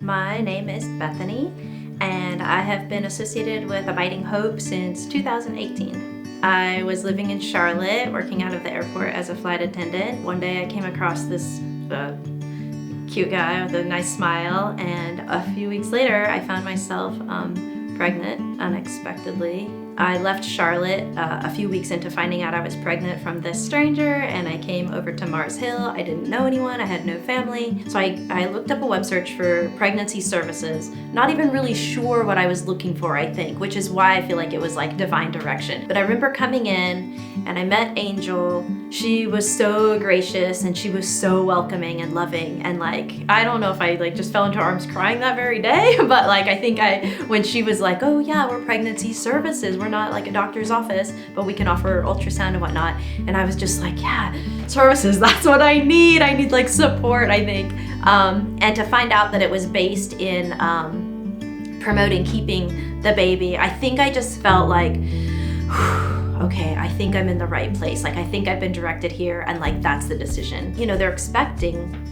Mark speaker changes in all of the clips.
Speaker 1: My name is Bethany, and I have been associated with Abiding Hope since 2018. I was living in Charlotte, working out of the airport as a flight attendant. One day I came across this cute guy with a nice smile, and a few weeks later I found myself pregnant unexpectedly. I left Charlotte a few weeks into finding out I was pregnant from this stranger, and I came over to Mars Hill. I didn't know anyone, I had no family. So I looked up a web search for pregnancy services, not even really sure what I was looking for, I think, which is why I feel like it was like divine direction. But I remember coming in and I met Angel. She was so gracious and she was so welcoming and loving, and I don't know if I just fell into her arms crying that very day, but I think when she was like, oh yeah, we're pregnancy services, we're not like a doctor's office, but we can offer ultrasound and whatnot. And I was just like, yeah, services, that's what I need. I need support, I think. And to find out that it was based in promoting keeping the baby, I think I just felt like, okay, I think I'm in the right place. I think I've been directed here, and that's the decision. You know, they're expecting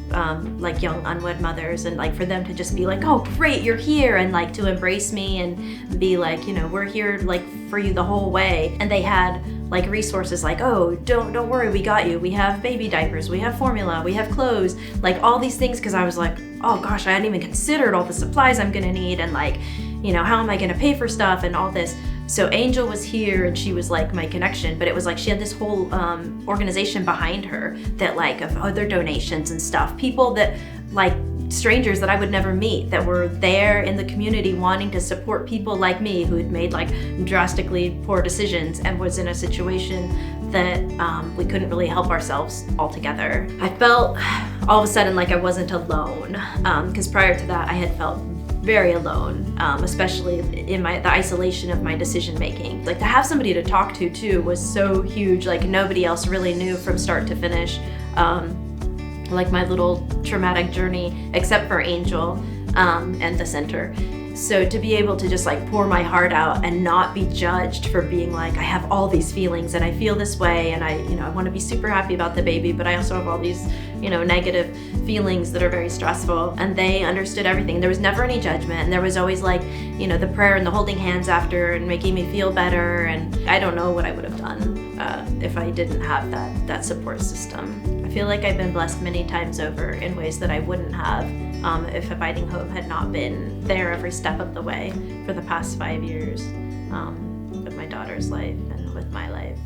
Speaker 1: young unwed mothers, and for them to just be like, oh great, you're here, and to embrace me and be like, you know, we're here for you the whole way. And they had resources oh, don't worry, we got you. We have baby diapers, we have formula, we have clothes, all these things, because I was like, oh gosh, I hadn't even considered all the supplies I'm gonna need, and you know, how am I gonna pay for stuff and all this. So Angel was here, and she was my connection, but it was she had this whole organization behind her that of other donations and stuff, people that strangers that I would never meet, that were there in the community wanting to support people like me who had made drastically poor decisions and was in a situation that we couldn't really help ourselves altogether. I felt all of a sudden I wasn't alone, because prior to that I had felt very alone, especially in the isolation of my decision making. To have somebody to talk to too was so huge. Nobody else really knew from start to finish my little traumatic journey, except for Angel and the center. So to be able to just pour my heart out and not be judged for being I have all these feelings and I feel this way, and I want to be super happy about the baby, but I also have all these negative feelings that are very stressful, and they understood everything. There was never any judgment, and there was always the prayer and the holding hands after and making me feel better. And I don't know what I would have done if I didn't have that support system. I feel I've been blessed many times over in ways that I wouldn't have if Abiding Hope had not been there every step of the way for the past 5 years of my daughter's life and with my life.